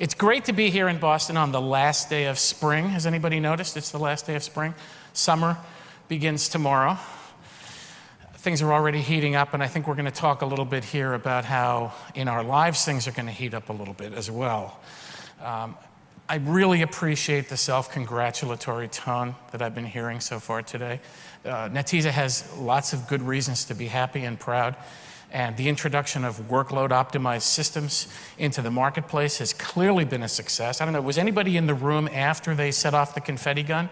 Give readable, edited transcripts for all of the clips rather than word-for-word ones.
It's great to be here in Boston on the last day of spring. Has anybody noticed it's the last day of spring? Summer begins tomorrow. Things are already heating up, and I think we're going to talk a little bit here about how in our lives things are going to heat up a little bit as well. I really appreciate the self-congratulatory tone that I've been hearing so far today. Netezza has lots of good reasons to be happy and proud, and the introduction of workload-optimized systems into the marketplace has clearly been a success. I don't know, was anybody in the room after they set off the confetti gun?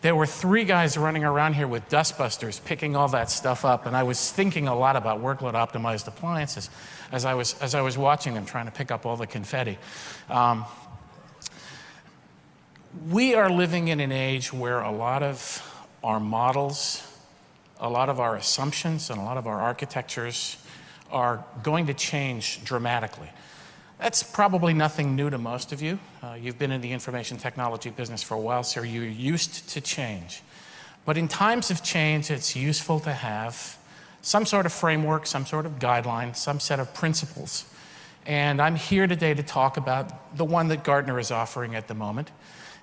There were 3 guys running around here with dustbusters picking all that stuff up, and I was thinking a lot about workload-optimized appliances as I was watching them trying to pick up all the confetti. We are living in an age where a lot of our models, a lot of our assumptions, and a lot of our architectures are going to change dramatically. That's probably nothing new to most of you. You've been in the information technology business for a while, so you're used to change. But in times of change, it's useful to have some sort of framework, some sort of guideline, some set of principles. And I'm here today to talk about the one that Gartner is offering at the moment.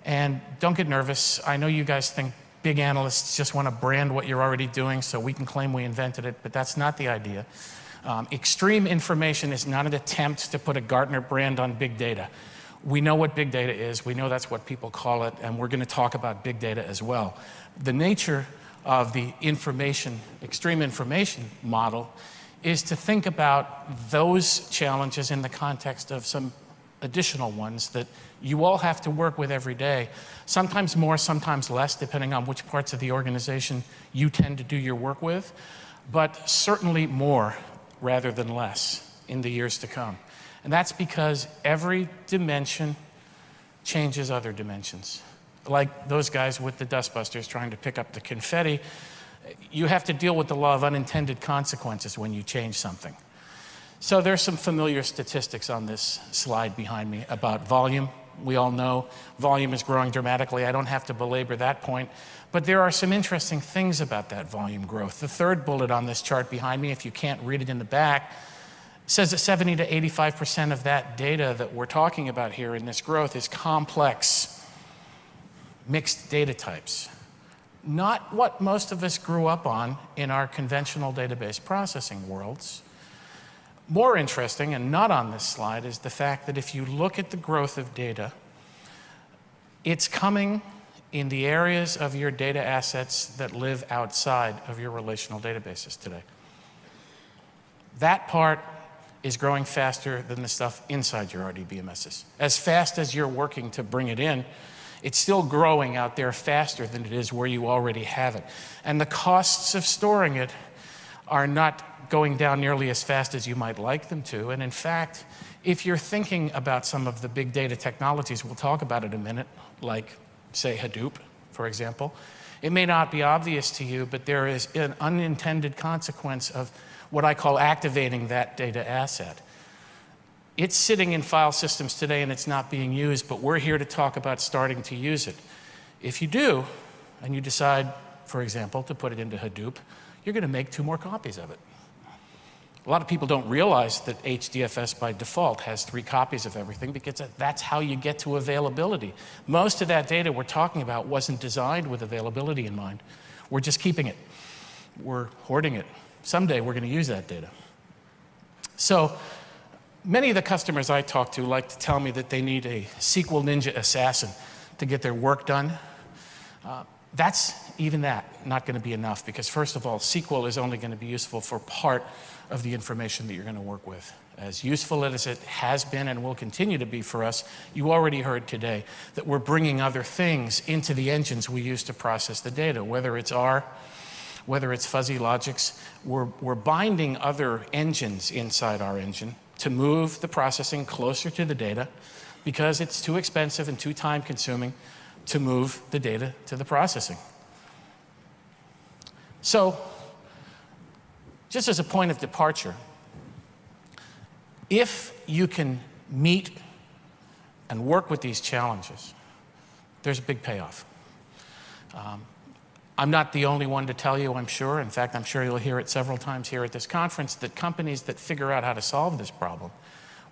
And don't get nervous. I know you guys think big analysts just want to brand what you're already doing so we can claim we invented it, but that's not the idea. Extreme information is not an attempt to put a Gartner brand on big data. We know what big data is. We know that's what people call it, and we're going to talk about big data as well. The nature of the extreme information model is to think about those challenges in the context of some additional ones that you all have to work with every day, sometimes more, sometimes less, depending on which parts of the organization you tend to do your work with, but certainly more rather than less in the years to come. And that's because every dimension changes other dimensions. Like those guys with the dustbusters trying to pick up the confetti, you have to deal with the law of unintended consequences when you change something. So there's some familiar statistics on this slide behind me about volume. We all know volume is growing dramatically. I don't have to belabor that point. But there are some interesting things about that volume growth. The third bullet on this chart behind me, if you can't read it in the back, says that 70 to 85% of that data that we're talking about here in this growth is complex, mixed data types. Not what most of us grew up on in our conventional database processing worlds. More interesting, and not on this slide, is the fact that if you look at the growth of data, it's coming in the areas of your data assets that live outside of your relational databases today. That part is growing faster than the stuff inside your RDBMSs. As fast as you're working to bring it in, it's still growing out there faster than it is where you already have it. And the costs of storing it are not going down nearly as fast as you might like them to. And in fact, if you're thinking about some of the big data technologies, we'll talk about it in a minute, like, say, Hadoop, for example, it may not be obvious to you, but there is an unintended consequence of what I call activating that data asset. It's sitting in file systems today and it's not being used, but we're here to talk about starting to use it. If you do, and you decide, for example, to put it into Hadoop, you're going to make 2 more copies of it. A lot of people don't realize that HDFS by default has 3 copies of everything because that's how you get to availability. Most of that data we're talking about wasn't designed with availability in mind. We're just keeping it. We're hoarding it. Someday we're going to use that data. So many of the customers I talk to like to tell me that they need a SQL Ninja assassin to get their work done. That's even that not going to be enough because, first of all, SQL is only going to be useful for part of the information that you're going to work with. As useful as it has been and will continue to be for us, you already heard today that we're bringing other things into the engines we use to process the data, whether it's R, whether it's fuzzy logics. We're binding other engines inside our engine to move the processing closer to the data because it's too expensive and too time-consuming to move the data to the processing. So, just as a point of departure, if you can meet and work with these challenges, there's a big payoff. I'm not the only one to tell you, I'm sure. In fact, I'm sure you'll hear it several times here at this conference, that companies that figure out how to solve this problem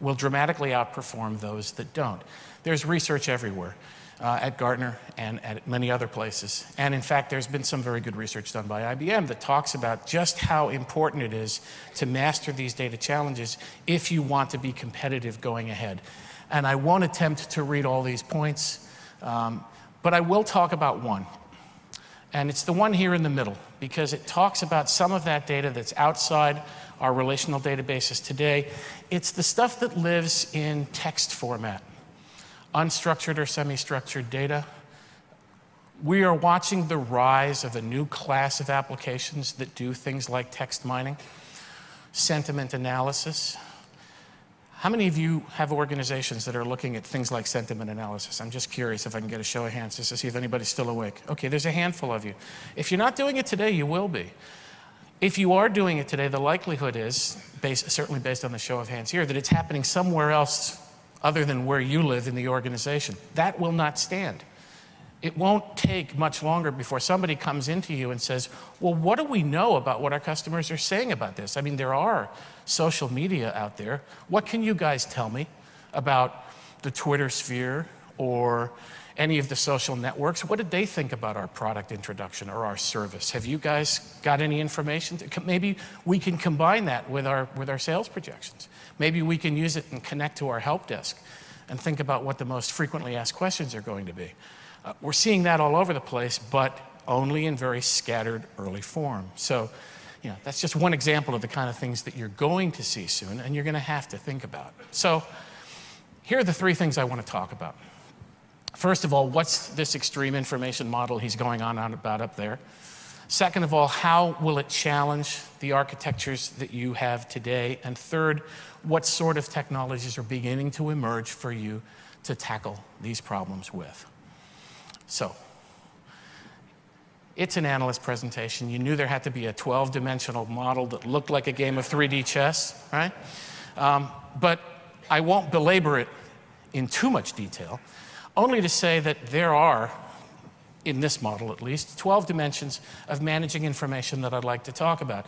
will dramatically outperform those that don't. There's research everywhere, at Gartner and at many other places. And in fact, there's been some very good research done by IBM that talks about just how important it is to master these data challenges if you want to be competitive going ahead. And I won't attempt to read all these points, but I will talk about one. And it's the one here in the middle, because it talks about some of that data that's outside our relational databases today. It's the stuff that lives in text format, unstructured or semi-structured data. We are watching the rise of a new class of applications that do things like text mining, sentiment analysis. How many of you have organizations that are looking at things like sentiment analysis? I'm just curious if I can get a show of hands just to see if anybody's still awake. Okay, there's a handful of you. If you're not doing it today, you will be. If you are doing it today, the likelihood is, certainly based on the show of hands here, that it's happening somewhere else other than where you live in the organization. That will not stand. It won't take much longer before somebody comes into you and says, well, what do we know about what our customers are saying about this? I mean, there are social media out there. What can you guys tell me about the Twitter sphere or any of the social networks? What did they think about our product introduction or our service? Have you guys got any information? Maybe we can combine that with our sales projections. Maybe we can use it and connect to our help desk and think about what the most frequently asked questions are going to be. We're seeing that all over the place, but only in very scattered early form. So, that's just one example of the kind of things that you're going to see soon and you're going to have to think about. So, here are the three things I want to talk about. First of all, what's this extreme information model he's going on about up there? Second of all, how will it challenge the architectures that you have today? And third, what sort of technologies are beginning to emerge for you to tackle these problems with? So, it's an analyst presentation. You knew there had to be a 12-dimensional model that looked like a game of 3D chess, right? But I won't belabor it in too much detail, only to say that there are, in this model at least, 12 dimensions of managing information that I'd like to talk about.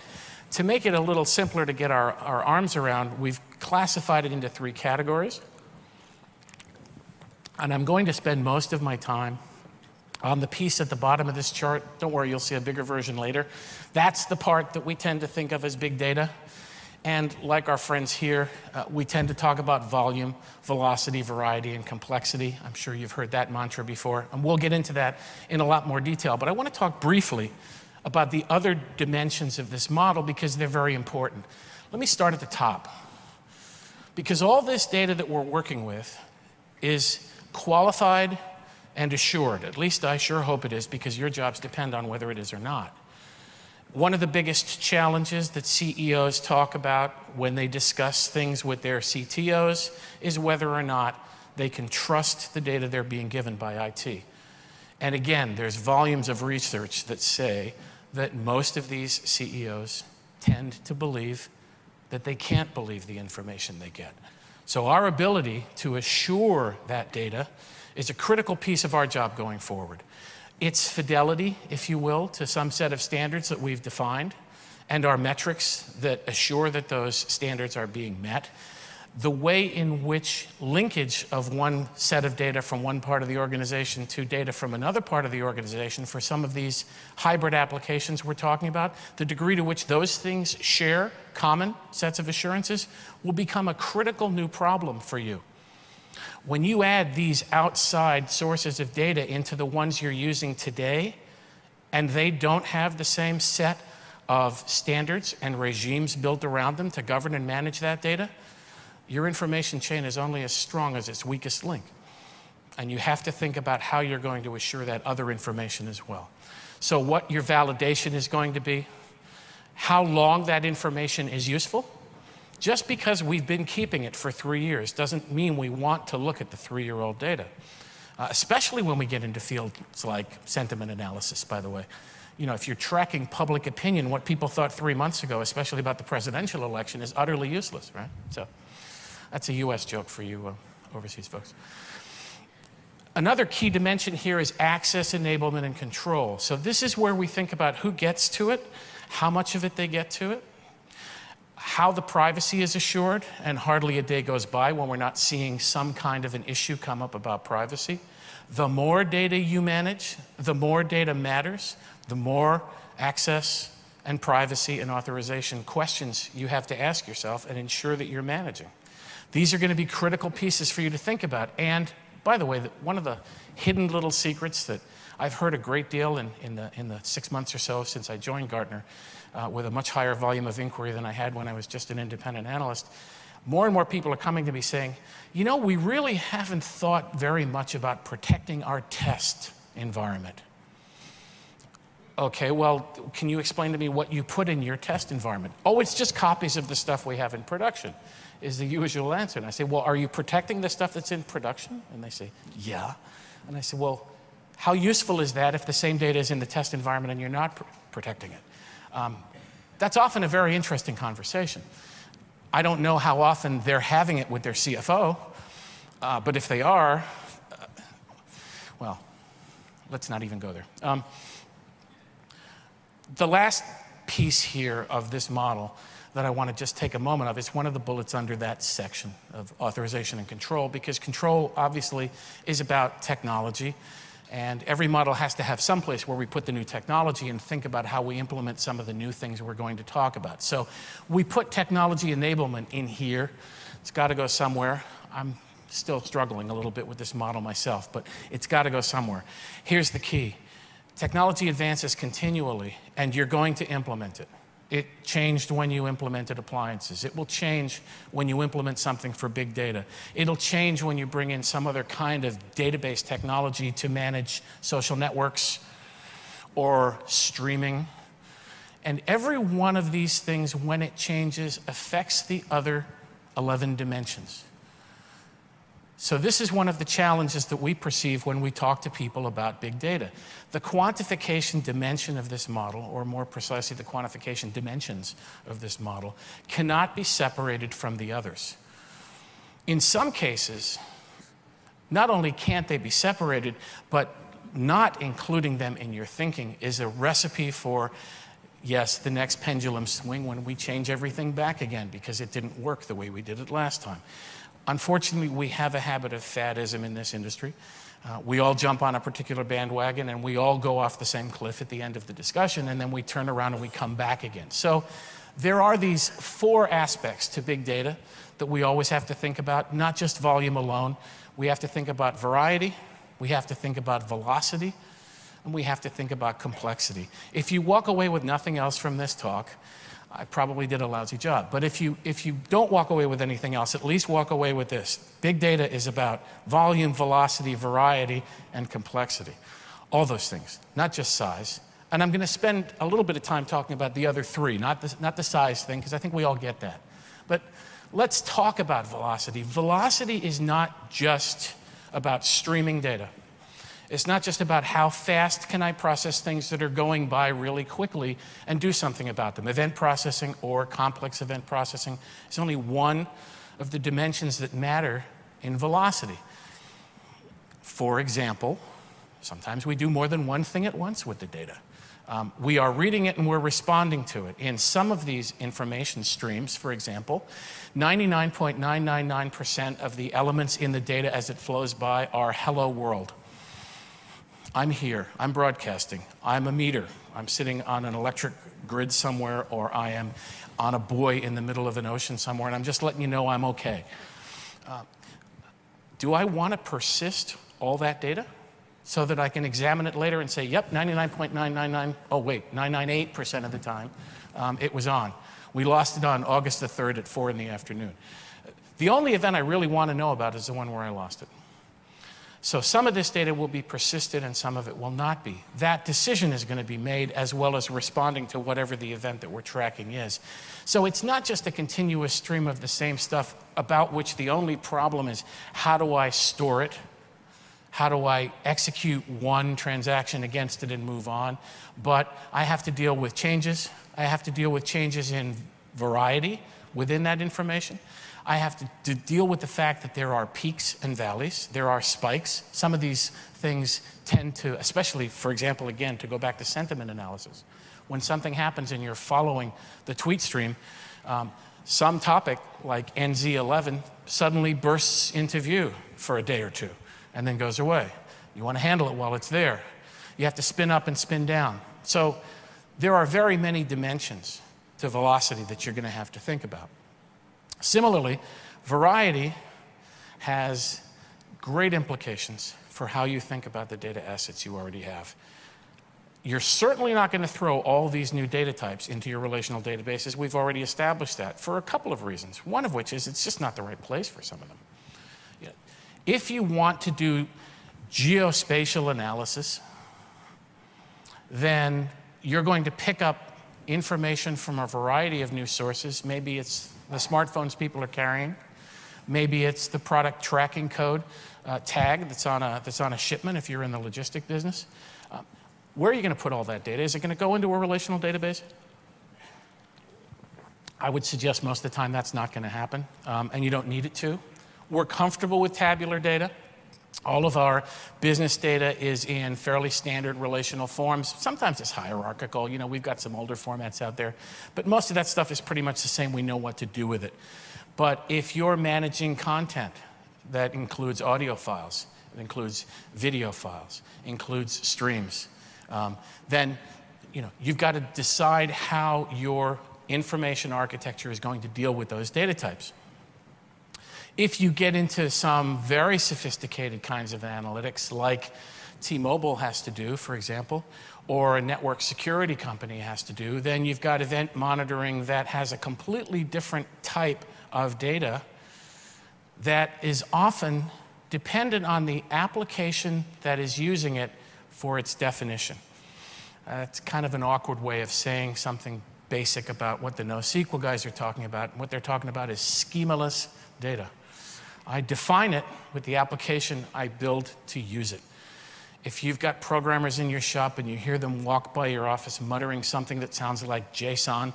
To make it a little simpler to get our arms around, we've classified it into three categories. And I'm going to spend most of my time on the piece at the bottom of this chart. Don't worry, you'll see a bigger version later. That's the part that we tend to think of as big data. And like our friends here, we tend to talk about volume, velocity, variety, and complexity. I'm sure you've heard that mantra before, and we'll get into that in a lot more detail. But I want to talk briefly about the other dimensions of this model because they're very important. Let me start at the top. Because all this data that we're working with is qualified and assured. At least I sure hope it is, because your jobs depend on whether it is or not. One of the biggest challenges that CEOs talk about when they discuss things with their CTOs is whether or not they can trust the data they're being given by IT. And again, there's volumes of research that say that most of these CEOs tend to believe that they can't believe the information they get. So our ability to assure that data is a critical piece of our job going forward. It's fidelity, if you will, to some set of standards that we've defined and our metrics that assure that those standards are being met. The way in which linkage of one set of data from one part of the organization to data from another part of the organization for some of these hybrid applications we're talking about, the degree to which those things share common sets of assurances will become a critical new problem for you. When you add these outside sources of data into the ones you're using today, and they don't have the same set of standards and regimes built around them to govern and manage that data, your information chain is only as strong as its weakest link. And you have to think about how you're going to assure that other information as well. So what your validation is going to be, how long that information is useful. Just because we've been keeping it for 3 years doesn't mean we want to look at the 3-year-old data, especially when we get into fields like sentiment analysis, by the way. You know, if you're tracking public opinion, what people thought 3 months ago, especially about the presidential election, is utterly useless, right? So that's a US joke for you overseas folks. Another key dimension here is access, enablement, and control. So this is where we think about who gets to it, how much of it they get to it, how the privacy is assured, and hardly a day goes by when we're not seeing some kind of an issue come up about privacy. The more data you manage, the more data matters, the more access and privacy and authorization questions you have to ask yourself and ensure that you're managing. These are going to be critical pieces for you to think about. And by the way, one of the hidden little secrets that I've heard a great deal in the 6 months or so since I joined Gartner, with a much higher volume of inquiry than I had when I was just an independent analyst, more and more people are coming to me saying, you know, we really haven't thought very much about protecting our test environment. Okay, well, can you explain to me what you put in your test environment? Oh, it's just copies of the stuff we have in production, is the usual answer. And I say, well, are you protecting the stuff that's in production? And they say, yeah. And I say, well, how useful is that if the same data is in the test environment and you're not protecting it? That's often a very interesting conversation. I don't know how often they're having it with their CFO, but if they are, well, let's not even go there. The last piece here of this model that I want to just take a moment of is one of the bullets under that section of authorization and control, because control obviously is about technology, and every model has to have some place where we put the new technology and think about how we implement some of the new things we're going to talk about. So we put technology enablement in here. It's got to go somewhere. I'm still struggling a little bit with this model myself, but it's got to go somewhere. Here's the key. Technology advances continually, and you're going to implement it. It changed when you implemented appliances. It will change when you implement something for big data. It'll change when you bring in some other kind of database technology to manage social networks or streaming. And every one of these things, when it changes, affects the other 11 dimensions. So this is one of the challenges that we perceive when we talk to people about big data. The quantification dimension of this model, or more precisely, the quantification dimensions of this model, cannot be separated from the others. In some cases, not only can't they be separated, but not including them in your thinking is a recipe for, yes, the next pendulum swing when we change everything back again because it didn't work the way we did it last time. Unfortunately, we have a habit of faddism in this industry. We all jump on a particular bandwagon and we all go off the same cliff at the end of the discussion, and then we turn around and we come back again. So there are these 4 aspects to big data that we always have to think about, not just volume alone. We have to think about variety, we have to think about velocity, and we have to think about complexity. If you walk away with nothing else from this talk, I probably did a lousy job. But if you don't walk away with anything else, at least walk away with this. Big data is about volume, velocity, variety, and complexity. All those things, not just size. And I'm going to spend a little bit of time talking about the other 3, not the size thing, because I think we all get that. But let's talk about velocity. Velocity is not just about streaming data. It's not just about how fast can I process things that are going by really quickly and do something about them. Event processing or complex event processing is only one of the dimensions that matter in velocity. For example, sometimes we do more than one thing at once with the data. We are reading it and we're responding to it. In some of these information streams, for example, 99.999% of the elements in the data as it flows by are hello world. I'm here, I'm broadcasting, I'm a meter, I'm sitting on an electric grid somewhere, or I am on a buoy in the middle of an ocean somewhere, and I'm just letting you know I'm okay. Do I want to persist all that data so that I can examine it later and say, yep, 99.999, oh wait, 998% of the time it was on. We lost it on August the 3rd at 4 in the afternoon. The only event I really want to know about is the one where I lost it. So some of this data will be persisted and some of it will not be. That decision is going to be made as well as responding to whatever the event that we're tracking is. So it's not just a continuous stream of the same stuff about which the only problem is how do I store it? How do I execute one transaction against it and move on? But I have to deal with changes. I have to deal with changes in variety within that information. I have to deal with the fact that there are peaks and valleys. There are spikes. Some of these things tend to, especially, for example, again, to go back to sentiment analysis. When something happens and you're following the tweet stream, some topic like NZ11 suddenly bursts into view for a day or two and then goes away. You want to handle it while it's there. You have to spin up and spin down. So there are very many dimensions to velocity that you're going to have to think about. Similarly, variety has great implications for how you think about the data assets you already have. You're certainly not going to throw all these new data types into your relational databases. We've already established that for a couple of reasons. One of which is it's just not the right place for some of them. If you want to do geospatial analysis, then you're going to pick up information from a variety of new sources. Maybe it's the smartphones people are carrying. Maybe it's the product tracking code tag that's on a shipment if you're in the logistic business. Where are you going to put all that data? Is it going to go into a relational database? I would suggest most of the time that's not going to happen, and you don't need it to. We're comfortable with tabular data. All of our business data is in fairly standard relational forms. Sometimes it's hierarchical. You know, we've got some older formats out there, but most of that stuff is pretty much the same. We know what to do with it. But if you're managing content that includes audio files, it includes video files, includes streams, then you've got to decide how your information architecture is going to deal with those data types. If you get into some very sophisticated kinds of analytics, like T-Mobile has to do, for example, or a network security company has to do, then you've got event monitoring that has a completely different type of data that is often dependent on the application that is using it for its definition. It's kind of an awkward way of saying something basic about what the NoSQL guys are talking about. What they're talking about is schemaless data. I define it with the application I build to use it. If you've got programmers in your shop and you hear them walk by your office muttering something that sounds like JSON,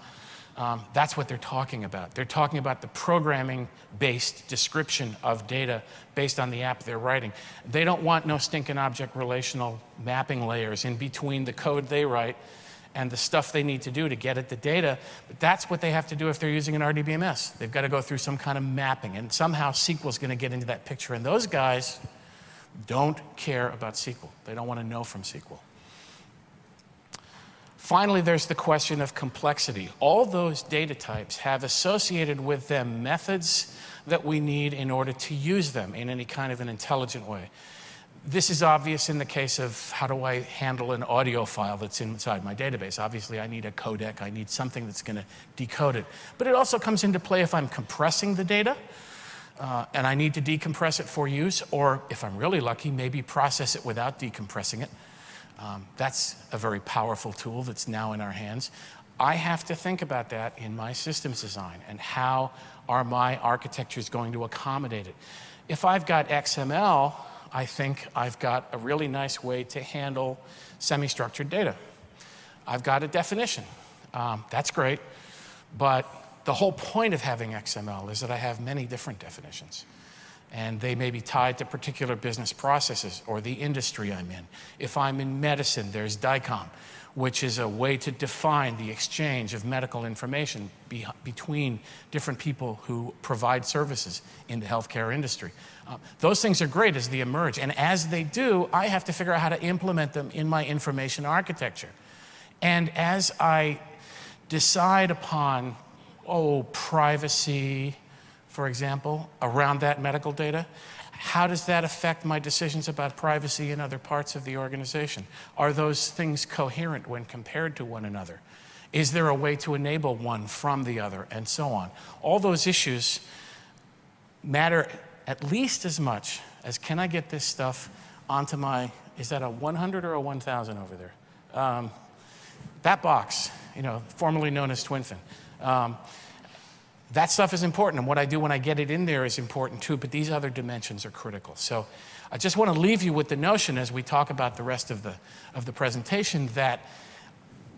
that's what they're talking about. They're talking about the programming-based description of data based on the app they're writing. They don't want no stinking object relational mapping layers in between the code they write and the stuff they need to do to get at the data. But that's what they have to do if they're using an RDBMS. They've got to go through some kind of mapping, and somehow SQL is going to get into that picture. And those guys don't care about SQL. They don't want to know from SQL. Finally, there's the question of complexity. All those data types have associated with them methods that we need in order to use them in any kind of an intelligent way. This is obvious in the case of how do I handle an audio file that's inside my database. Obviously, I need a codec. I need something that's going to decode it. But it also comes into play if I'm compressing the data, and I need to decompress it for use, or if I'm really lucky, maybe process it without decompressing it. That's a very powerful tool that's now in our hands. I have to think about that in my systems design and how are my architectures going to accommodate it. If I've got XML, I think I've got a really nice way to handle semi-structured data. I've got a definition. That's great, but the whole point of having XML is that I have many different definitions. And they may be tied to particular business processes or the industry I'm in. If I'm in medicine, there's DICOM, which is a way to define the exchange of medical information between different people who provide services in the healthcare industry. Those things are great as they emerge. And as they do, I have to figure out how to implement them in my information architecture. And as I decide upon, privacy, for example, around that medical data, how does that affect my decisions about privacy in other parts of the organization? Are those things coherent when compared to one another? Is there a way to enable one from the other, and so on? All those issues matter at least as much as can I get this stuff onto my, is that a 100 or a 1000 over there? That box, formerly known as TwinFin. That stuff is important, and what I do when I get it in there is important too, but these other dimensions are critical. So I just want to leave you with the notion as we talk about the rest of the presentation that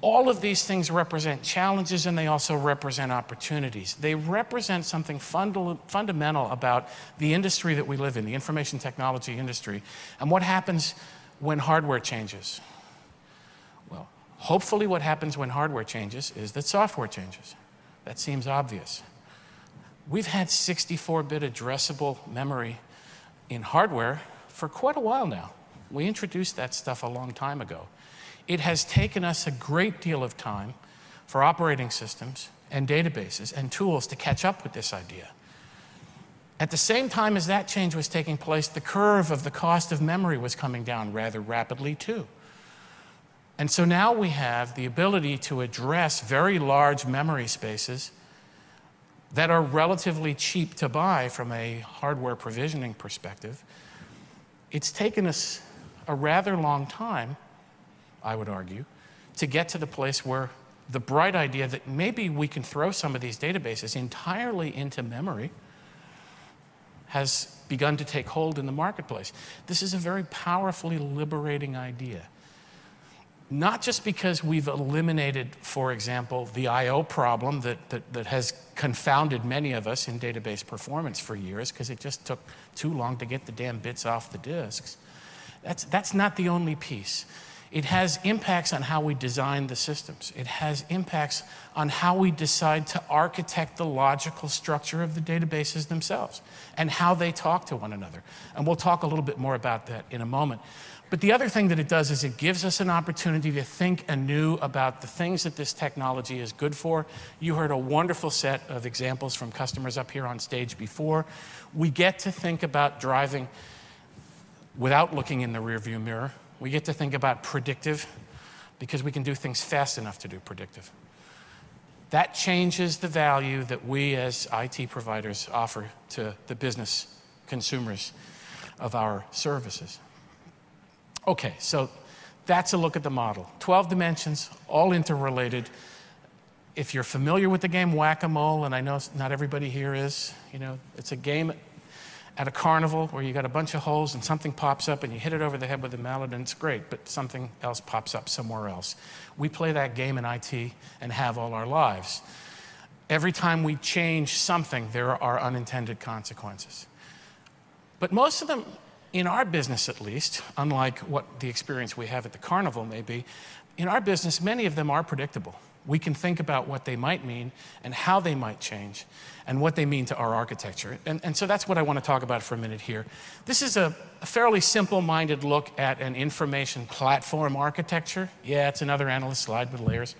all of these things represent challenges and they also represent opportunities. They represent something fundamental about the industry that we live in, the information technology industry, and what happens when hardware changes. Well, hopefully what happens when hardware changes is that software changes. That seems obvious. We've had 64-bit addressable memory in hardware for quite a while now. We introduced that stuff a long time ago. It has taken us a great deal of time for operating systems and databases and tools to catch up with this idea. At the same time as that change was taking place, the curve of the cost of memory was coming down rather rapidly too. And so now we have the ability to address very large memory spaces that are relatively cheap to buy from a hardware provisioning perspective. It's taken us a rather long time, I would argue, to get to the place where the bright idea that maybe we can throw some of these databases entirely into memory has begun to take hold in the marketplace. This is a very powerfully liberating idea. Not just because we've eliminated, for example, the I/O problem that has confounded many of us in database performance for years, because it just took too long to get the damn bits off the disks. That's not the only piece. It has impacts on how we design the systems. It has impacts on how we decide to architect the logical structure of the databases themselves and how they talk to one another. And we'll talk a little bit more about that in a moment. But the other thing that it does is it gives us an opportunity to think anew about the things that this technology is good for. You heard a wonderful set of examples from customers up here on stage before. We get to think about driving without looking in the rearview mirror. We get to think about predictive because we can do things fast enough to do predictive. That changes the value that we as IT providers offer to the business consumers of our services. Okay, so that's a look at the model. 12 dimensions, all interrelated. If you're familiar with the game Whack-A-Mole, and I know not everybody here is, it's a game at a carnival where you got a bunch of holes and something pops up and you hit it over the head with a mallet and it's great, but something else pops up somewhere else. We play that game in IT and have all our lives. Every time we change something, there are unintended consequences. But most of them, in our business at least, unlike what the experience we have at the carnival may be, in our business, many of them are predictable. We can think about what they might mean and how they might change and what they mean to our architecture. And so that's what I want to talk about for a minute here. This is a fairly simple-minded look at an information platform architecture. Yeah, it's another analyst slide with layers.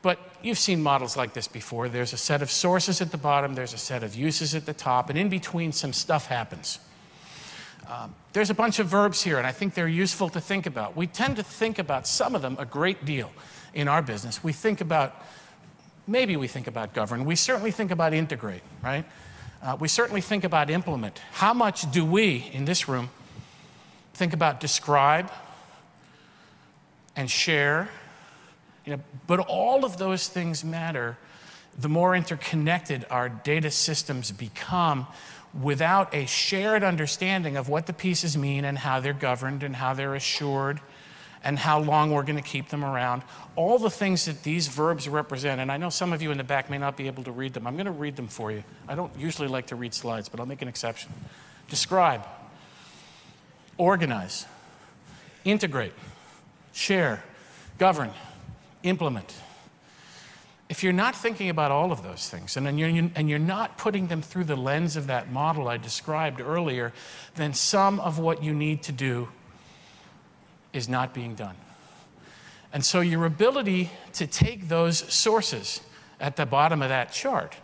But you've seen models like this before. There's a set of sources at the bottom, there's a set of uses at the top, and in between some stuff happens. There's a bunch of verbs here, and I think they're useful to think about. We tend to think about some of them a great deal in our business. We think about, maybe we think about govern. We certainly think about integrate, right? We certainly think about implement. How much do we, in this room, think about describe and share? But all of those things matter the more interconnected our data systems become without a shared understanding of what the pieces mean and how they're governed and how they're assured and how long we're going to keep them around. All the things that these verbs represent, and I know some of you in the back may not be able to read them. I'm going to read them for you. I don't usually like to read slides, but I'll make an exception. Describe, organize, integrate, share, govern, implement. If you're not thinking about all of those things, and you're not putting them through the lens of that model I described earlier, then some of what you need to do is not being done. And so your ability to take those sources at the bottom of that chart,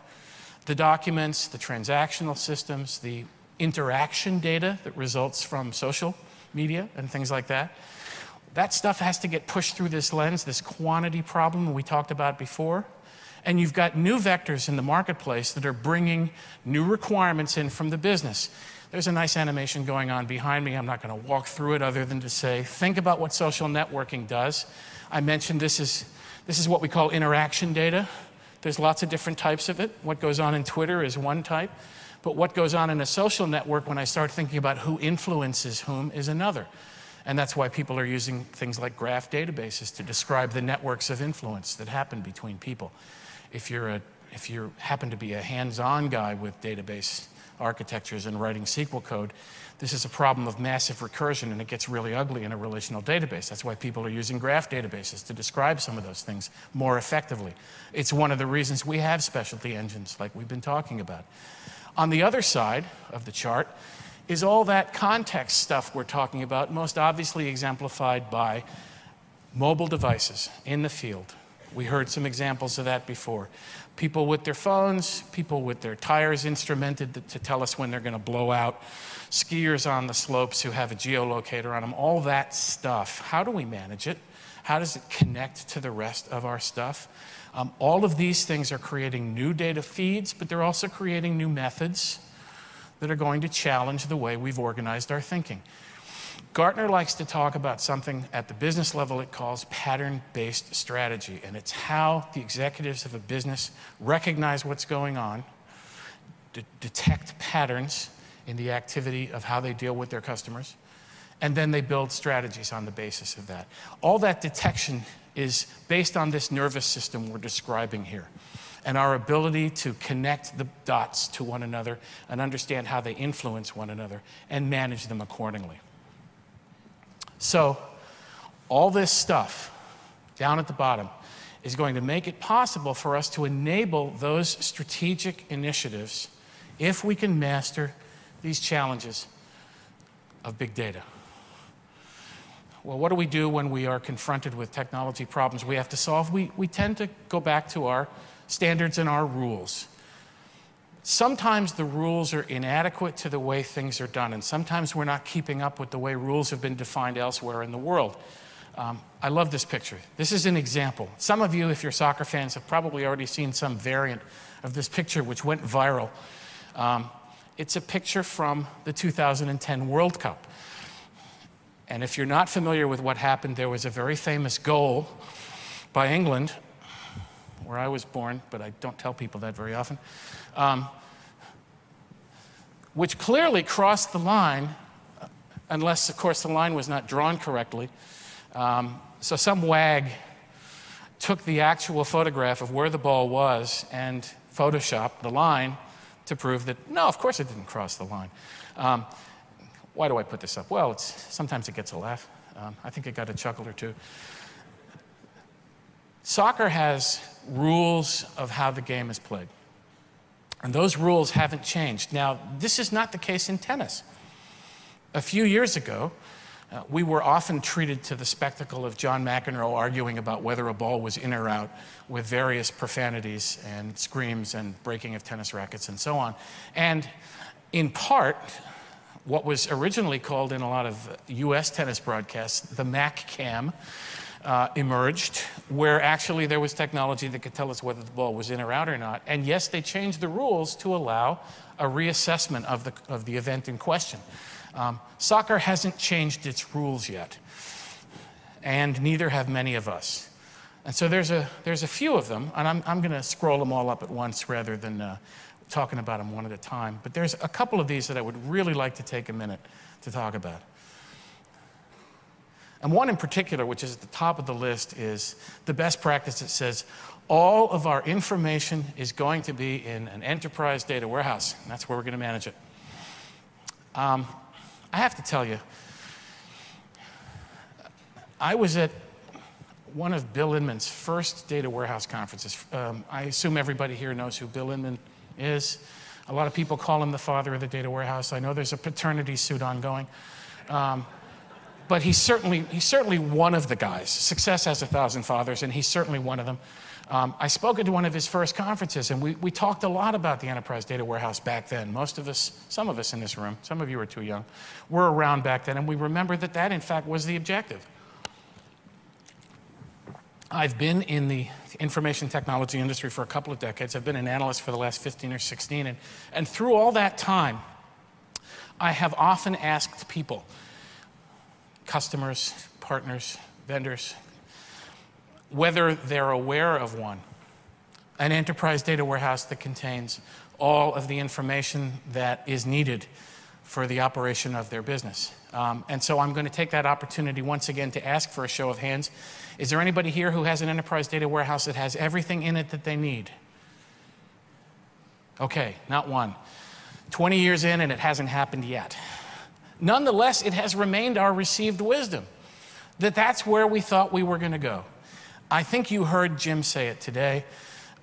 the documents, the transactional systems, the interaction data that results from social media and things like that, that stuff has to get pushed through this lens, this quantity problem we talked about before. And you've got new vectors in the marketplace that are bringing new requirements in from the business. There's a nice animation going on behind me. I'm not going to walk through it other than to say, think about what social networking does. I mentioned this is what we call interaction data. There's lots of different types of it. What goes on in Twitter is one type. But what goes on in a social network when I start thinking about who influences whom is another. And that's why people are using things like graph databases to describe the networks of influence that happen between people. If you happen to be a hands-on guy with database architectures and writing SQL code. This is a problem of massive recursion, and it gets really ugly in a relational database. That's why people are using graph databases to describe some of those things more effectively. It's one of the reasons we have specialty engines like we've been talking about. On the other side of the chart is all that context stuff we're talking about, most obviously exemplified by mobile devices in the field. We heard some examples of that before. People with their phones, people with their tires instrumented to tell us when they're going to blow out, skiers on the slopes who have a geolocator on them, all that stuff. How do we manage it? How does it connect to the rest of our stuff? All of these things are creating new data feeds, but they're also creating new methods that are going to challenge the way we've organized our thinking. Gartner likes to talk about something at the business level it calls pattern-based strategy, and it's how the executives of a business recognize what's going on, detect patterns in the activity of how they deal with their customers, and then they build strategies on the basis of that. All that detection is based on this nervous system we're describing here, and our ability to connect the dots to one another and understand how they influence one another and manage them accordingly. So all this stuff down at the bottom is going to make it possible for us to enable those strategic initiatives if we can master these challenges of big data. Well, what do we do when we are confronted with technology problems we have to solve? We tend to go back to our standards and our rules. Sometimes the rules are inadequate to the way things are done, and sometimes we're not keeping up with the way rules have been defined elsewhere in the world. I love this picture. This is an example. Some of you, if you're soccer fans, have probably already seen some variant of this picture which went viral. It's a picture from the 2010 World Cup. And if you're not familiar with what happened, there was a very famous goal by England, where I was born, but I don't tell people that very often, which clearly crossed the line, unless, of course, the line was not drawn correctly. So some wag took the actual photograph of where the ball was and photoshopped the line to prove that, no, of course it didn't cross the line. Why do I put this up? Well, sometimes it gets a laugh. I think it got a chuckle or two. Soccer has rules of how the game is played. And those rules haven't changed. Now, this is not the case in tennis. A few years ago, we were often treated to the spectacle of John McEnroe arguing about whether a ball was in or out with various profanities and screams and breaking of tennis rackets and so on. And in part, what was originally called in a lot of US tennis broadcasts, the Mac Cam, emerged, where actually there was technology that could tell us whether the ball was in or out or not. And yes, they changed the rules to allow a reassessment of the event in question. Soccer hasn't changed its rules yet, and neither have many of us. And so there's a few of them, and I'm going to scroll them all up at once rather than talking about them one at a time. But there's a couple of these that I would really like to take a minute to talk about. And one in particular, which is at the top of the list, is the best practice that says all of our information is going to be in an enterprise data warehouse, and that's where we're going to manage it. I have to tell you, I was at one of Bill Inman's first data warehouse conferences. I assume everybody here knows who Bill Inman is. A lot of people call him the father of the data warehouse. I know there's a paternity suit ongoing. But he's certainly one of the guys. Success has 1,000 fathers, and he's certainly one of them. I spoke at one of his first conferences, and we talked a lot about the enterprise data warehouse back then. Most of us, some of us in this room, some of you are too young, were around back then, and we remember that in fact was the objective. I've been in the information technology industry for a couple of decades. I've been an analyst for the last 15 or 16, and through all that time, I have often asked people, customers, partners, vendors, whether they're aware of an enterprise data warehouse that contains all of the information that is needed for the operation of their business. And so I'm going to take that opportunity once again to ask for a show of hands. Is there anybody here who has an enterprise data warehouse that has everything in it that they need? Okay, not one. 20 years in and it hasn't happened yet. Nonetheless, it has remained our received wisdom that that's where we thought we were going to go. I think you heard Jim say it today.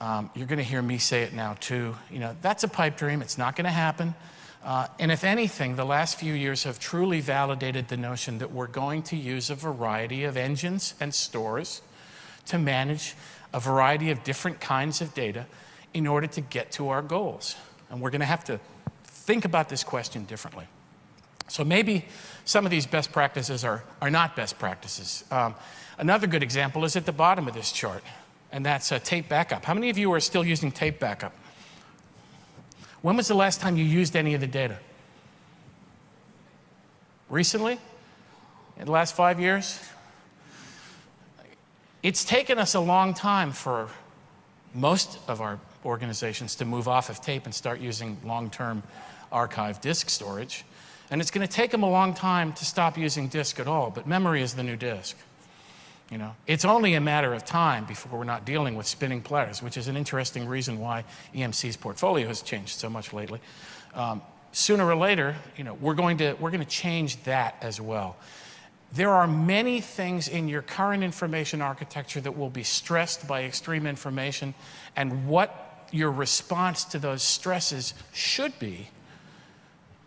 You're going to hear me say it now too. You know, that's a pipe dream. It's not going to happen. And if anything, the last few years have truly validated the notion that we're going to use a variety of engines and stores to manage a variety of different kinds of data in order to get to our goals. And we're going to have to think about this question differently. So maybe some of these best practices are not best practices. Another good example is at the bottom of this chart, and that's tape backup. How many of you are still using tape backup? When was the last time you used any of the data? Recently? In the last 5 years? It's taken us a long time for most of our organizations to move off of tape and start using long-term archive disk storage. And it's going to take them a long time to stop using disk at all, but memory is the new disk. You know, it's only a matter of time before we're not dealing with spinning platters, which is an interesting reason why EMC's portfolio has changed so much lately. Sooner or later, you know, we're going to change that as well. There are many things in your current information architecture that will be stressed by extreme information, and what your response to those stresses should be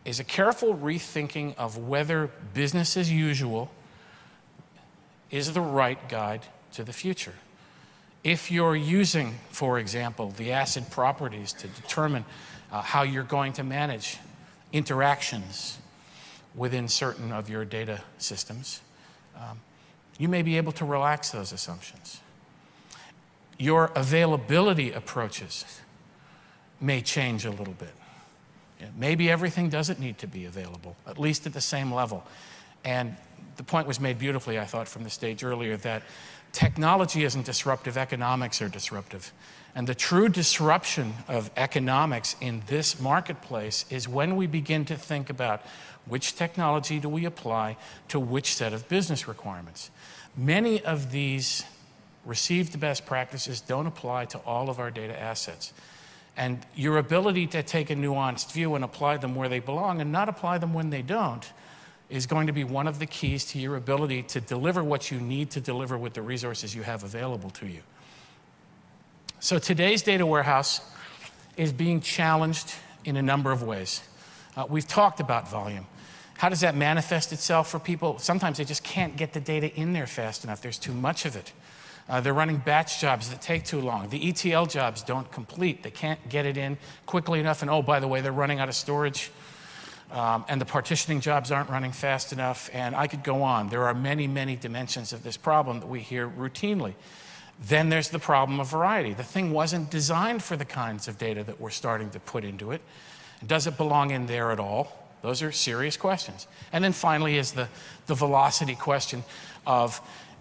is a careful rethinking of whether business as usual is the right guide to the future. If you're using, for example, the ACID properties to determine how you're going to manage interactions within certain of your data systems, you may be able to relax those assumptions. Your availability approaches may change a little bit. Maybe everything doesn't need to be available, at least at the same level. And the point was made beautifully, I thought, from the stage earlier, that technology isn't disruptive, economics are disruptive. And the true disruption of economics in this marketplace is when we begin to think about which technology do we apply to which set of business requirements. Many of these received best practices don't apply to all of our data assets. And your ability to take a nuanced view and apply them where they belong and not apply them when they don't is going to be one of the keys to your ability to deliver what you need to deliver with the resources you have available to you. So today's data warehouse is being challenged in a number of ways. We've talked about volume. How does that manifest itself for people? Sometimes they just can't get the data in there fast enough. There's too much of it. They're running batch jobs that take too long. The ETL jobs don't complete. They can't get it in quickly enough. And oh, by the way, they're running out of storage. And the partitioning jobs aren't running fast enough. And I could go on. There are many, many dimensions of this problem that we hear routinely. Then there's the problem of variety. The thing wasn't designed for the kinds of data that we're starting to put into it. Does it belong in there at all? Those are serious questions. And then finally is the velocity question of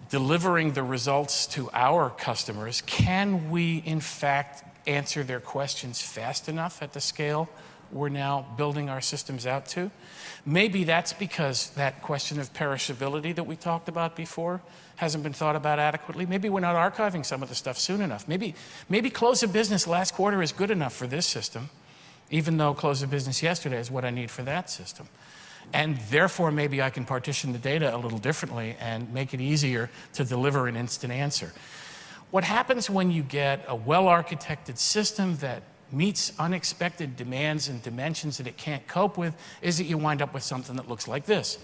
delivering the results to our customers. Can we, in fact, answer their questions fast enough at the scale we're now building our systems out to? Maybe that's because that question of perishability that we talked about before hasn't been thought about adequately. Maybe we're not archiving some of the stuff soon enough. Maybe close of business last quarter is good enough for this system, even though close of business yesterday is what I need for that system. And therefore, maybe I can partition the data a little differently and make it easier to deliver an instant answer. What happens when you get a well-architected system that meets unexpected demands and dimensions that it can't cope with is that you wind up with something that looks like this.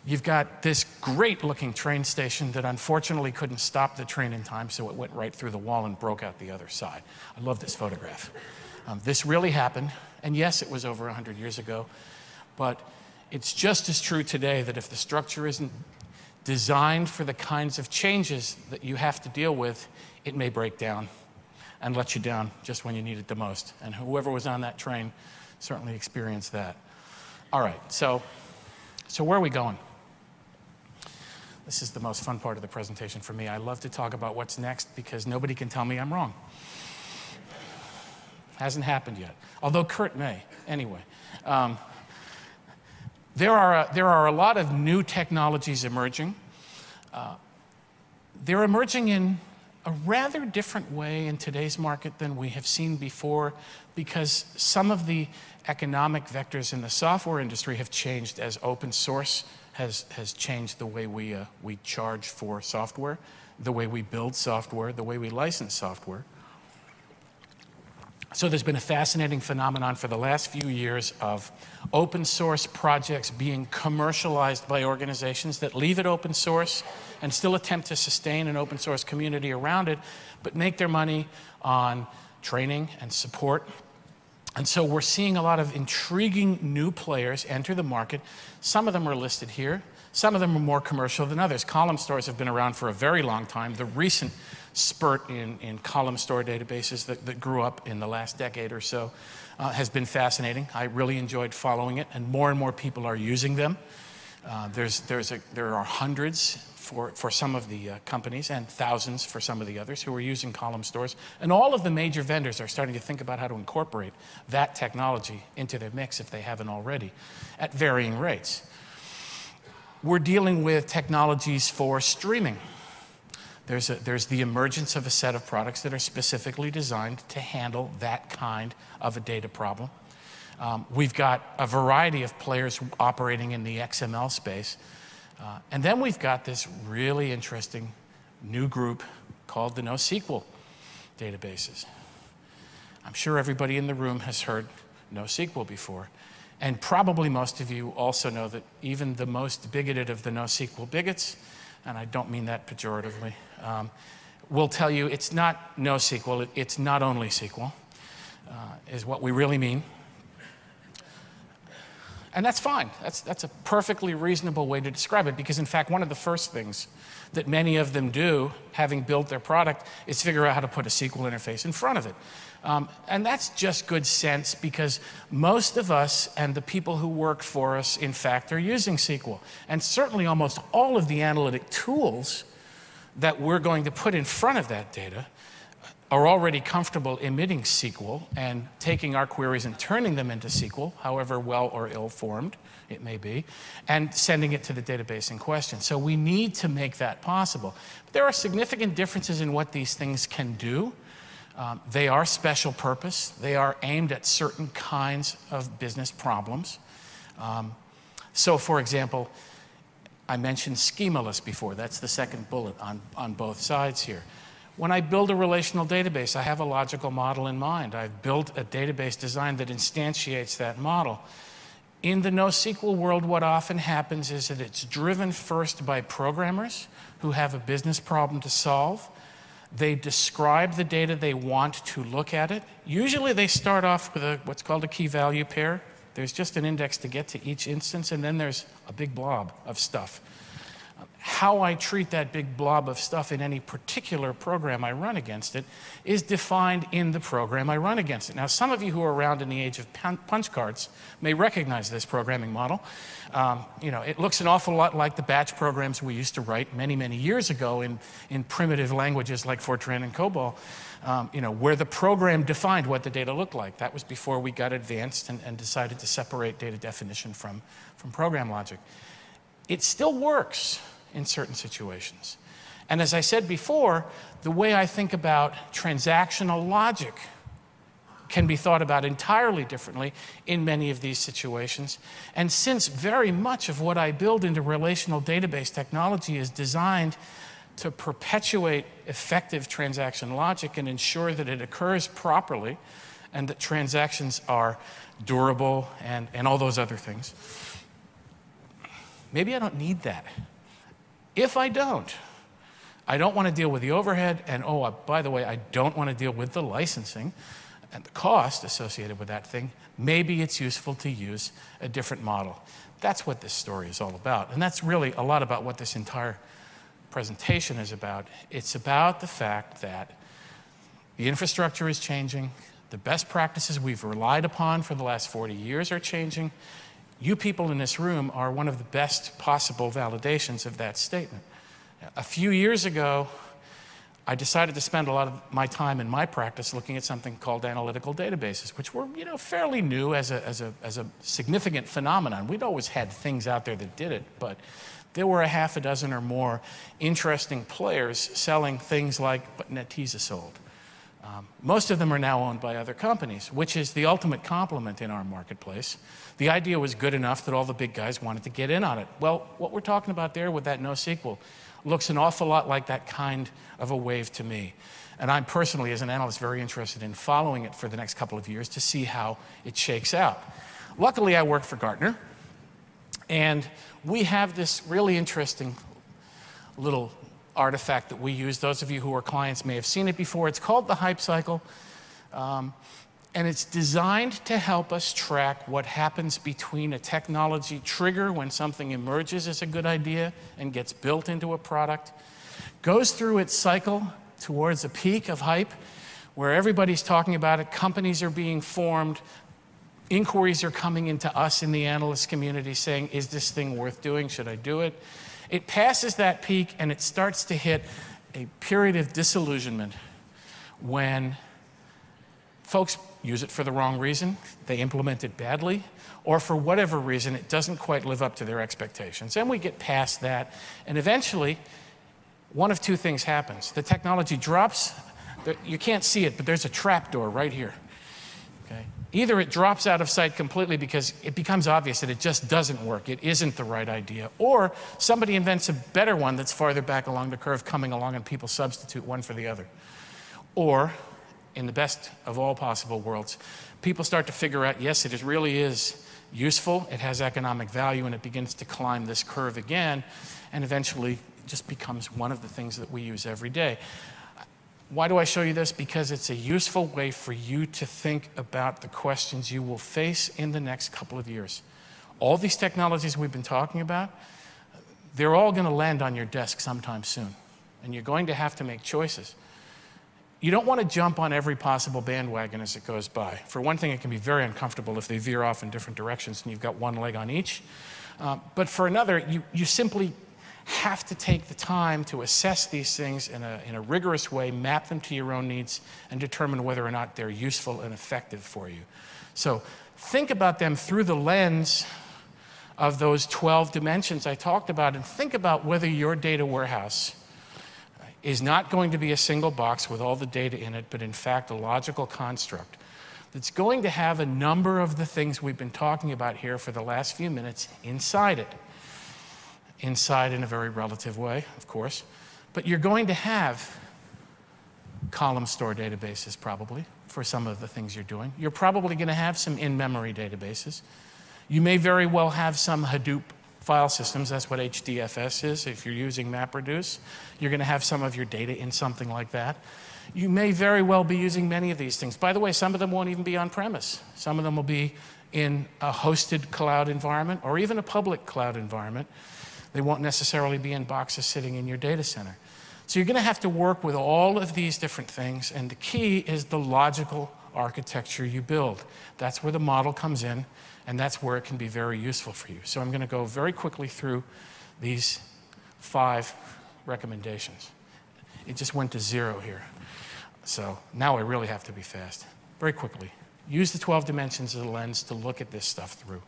You've got this great-looking train station that unfortunately couldn't stop the train in time, so it went right through the wall and broke out the other side. I love this photograph. This really happened, and yes, it was over 100 years ago, but it's just as true today that if the structure isn't designed for the kinds of changes that you have to deal with, it may break down and let you down just when you need it the most. And whoever was on that train certainly experienced that. All right, so where are we going? This is the most fun part of the presentation for me. I love to talk about what's next because nobody can tell me I'm wrong. Hasn't happened yet, although Kurt may. Anyway, there are a lot of new technologies emerging. They're emerging in a rather different way in today's market than we have seen before, because some of the economic vectors in the software industry have changed as open source has changed the way we charge for software, the way we build software, the way we license software. So there's been a fascinating phenomenon for the last few years of open source projects being commercialized by organizations that leave it open source and still attempt to sustain an open source community around it, but make their money on training and support. And so we're seeing a lot of intriguing new players enter the market. Some of them are listed here. Some of them are more commercial than others. Column stores have been around for a very long time. The recent spurt in column store databases that grew up in the last decade or so has been fascinating. I really enjoyed following it, and more people are using them. There are hundreds for some of the companies and thousands for some of the others who are using column stores. And all of the major vendors are starting to think about how to incorporate that technology into their mix, if they haven't already, at varying rates. We're dealing with technologies for streaming. There's the emergence of a set of products that are specifically designed to handle that kind of a data problem. We've got a variety of players operating in the XML space. And then we've got this really interesting new group called the NoSQL databases. I'm sure everybody in the room has heard NoSQL before. And probably most of you also know that even the most bigoted of the NoSQL bigots, and I don't mean that pejoratively, will tell you it's not NoSQL, it's not only SQL, is what we really mean. And that's fine. That's a perfectly reasonable way to describe it, because in fact, one of the first things that many of them do, having built their product, is figure out how to put a SQL interface in front of it. And that's just good sense, because most of us and the people who work for us, in fact, are using SQL. And certainly almost all of the analytic tools that we're going to put in front of that data are already comfortable emitting SQL and taking our queries and turning them into SQL, however well or ill-formed it may be, and sending it to the database in question. So we need to make that possible. But there are significant differences in what these things can do. They are special purpose. They are aimed at certain kinds of business problems. So for example, I mentioned schemaless before. That's the second bullet on both sides here. When I build a relational database, I have a logical model in mind. I've built a database design that instantiates that model. In the NoSQL world, what often happens is that it's driven first by programmers who have a business problem to solve. They describe the data they want to look at it. Usually they start off with what's called a key value pair. There's just an index to get to each instance, and then there's a big blob of stuff. How I treat that big blob of stuff in any particular program I run against it is defined in the program I run against it. Now, some of you who are around in the age of punch cards may recognize this programming model. It looks an awful lot like the batch programs we used to write many, many years ago in primitive languages like Fortran and COBOL, where the program defined what the data looked like. That was before we got advanced and decided to separate data definition from program logic. It still works in certain situations. And as I said before, the way I think about transactional logic can be thought about entirely differently in many of these situations. And since very much of what I build into relational database technology is designed to perpetuate effective transaction logic and ensure that it occurs properly and that transactions are durable and all those other things, maybe I don't need that. If I don't want to deal with the overhead, and by the way, I don't want to deal with the licensing and the cost associated with that thing, maybe it's useful to use a different model. That's what this story is all about. And that's really a lot about what this entire presentation is about. It's about the fact that the infrastructure is changing, the best practices we've relied upon for the last 40 years are changing. You people in this room are one of the best possible validations of that statement. A few years ago, I decided to spend a lot of my time in my practice looking at something called analytical databases, which were fairly new as a significant phenomenon. We'd always had things out there that did it, but there were a half a dozen or more interesting players selling things like what Netezza sold. Most of them are now owned by other companies, which is the ultimate compliment in our marketplace. The idea was good enough that all the big guys wanted to get in on it. Well, what we're talking about there with that NoSQL looks an awful lot like that kind of a wave to me. And I'm personally, as an analyst, very interested in following it for the next couple of years to see how it shakes out. Luckily, I work for Gartner, and we have this really interesting little artifact that we use. Those of you who are clients may have seen it before. It's called the hype cycle, and it's designed to help us track what happens between a technology trigger when something emerges as a good idea and gets built into a product, goes through its cycle towards a peak of hype where everybody's talking about it, companies are being formed, inquiries are coming into us in the analyst community saying, is this thing worth doing? Should I do it? It passes that peak and it starts to hit a period of disillusionment when folks use it for the wrong reason, they implement it badly, or for whatever reason it doesn't quite live up to their expectations. And we get past that, and eventually one of two things happens. The technology drops, you can't see it, but there's a trapdoor right here. Okay? Either it drops out of sight completely because it becomes obvious that it just doesn't work, it isn't the right idea, or somebody invents a better one that's farther back along the curve coming along and people substitute one for the other. Or, in the best of all possible worlds, people start to figure out, yes, it really is useful, it has economic value, and it begins to climb this curve again, and eventually it just becomes one of the things that we use every day. Why do I show you this? Because it's a useful way for you to think about the questions you will face in the next couple of years. All these technologies we've been talking about, they're all going to land on your desk sometime soon, and you're going to have to make choices. You don't want to jump on every possible bandwagon as it goes by. For one thing, it can be very uncomfortable if they veer off in different directions and you've got one leg on each. But for another, you simply have to take the time to assess these things in a rigorous way, map them to your own needs, and determine whether or not they're useful and effective for you. So think about them through the lens of those 12 dimensions I talked about, and think about whether your data warehouse is not going to be a single box with all the data in it, but in fact a logical construct that's going to have a number of the things we've been talking about here for the last few minutes inside it. Inside in a very relative way, of course, but you're going to have column store databases probably for some of the things you're doing. You're probably going to have some in-memory databases. You may very well have some Hadoop file systems. That's what HDFS is. If you're using MapReduce, you're going to have some of your data in something like that. You may very well be using many of these things. By the way, some of them won't even be on-premise. Some of them will be in a hosted cloud environment or even a public cloud environment. They won't necessarily be in boxes sitting in your data center. So you're going to have to work with all of these different things, and the key is the logical architecture you build. That's where the model comes in, and that's where it can be very useful for you. So I'm going to go very quickly through these 5 recommendations. It just went to 0 here. So now I really have to be fast. Very quickly. Use the 12 dimensions as a lens to look at this stuff through.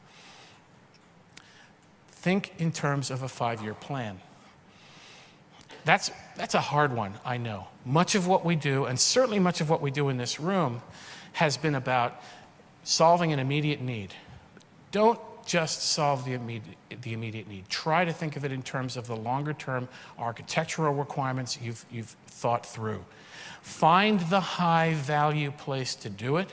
Think in terms of a 5-year plan. That's a hard one, I know. Much of what we do, and certainly much of what we do in this room, has been about solving an immediate need. Don't just solve the immediate need. Try to think of it in terms of the longer-term architectural requirements you've thought through. Find the high-value place to do it,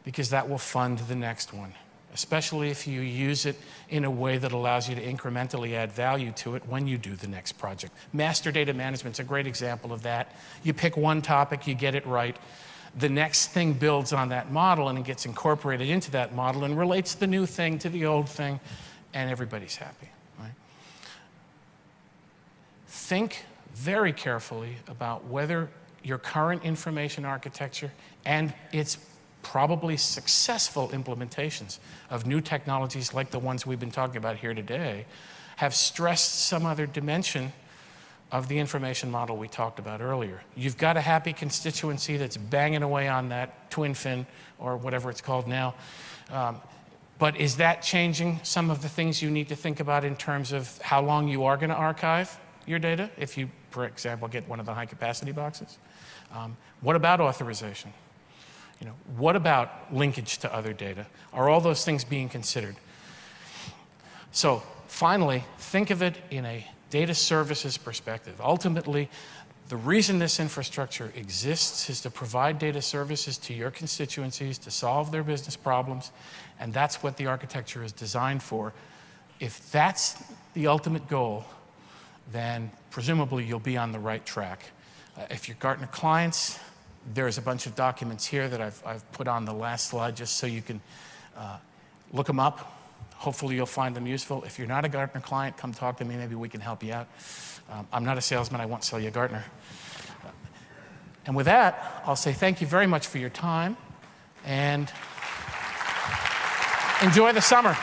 because that will fund the next one, especially if you use it in a way that allows you to incrementally add value to it when you do the next project. Master data management's a great example of that. You pick one topic, you get it right. The next thing builds on that model and it gets incorporated into that model and relates the new thing to the old thing, and everybody's happy, right? Think very carefully about whether your current information architecture and its probably successful implementations of new technologies like the ones we've been talking about here today have stressed some other dimension of the information model we talked about earlier. You've got a happy constituency that's banging away on that twin fin or whatever it's called now, But is that changing some of the things you need to think about in terms of how long you are going to archive your data if you, for example, get one of the high-capacity boxes? What about authorization? What about linkage to other data? Are all those things being considered? So finally, think of it in a data services perspective. Ultimately, the reason this infrastructure exists is to provide data services to your constituencies to solve their business problems, and that's what the architecture is designed for. If that's the ultimate goal, then presumably you'll be on the right track. If you're Gartner clients, there's a bunch of documents here that I've put on the last slide just so you can look them up. Hopefully you'll find them useful. If you're not a Gartner client, come talk to me. Maybe we can help you out. I'm not a salesman. I won't sell you Gartner. And with that, I'll say thank you very much for your time and enjoy the summer.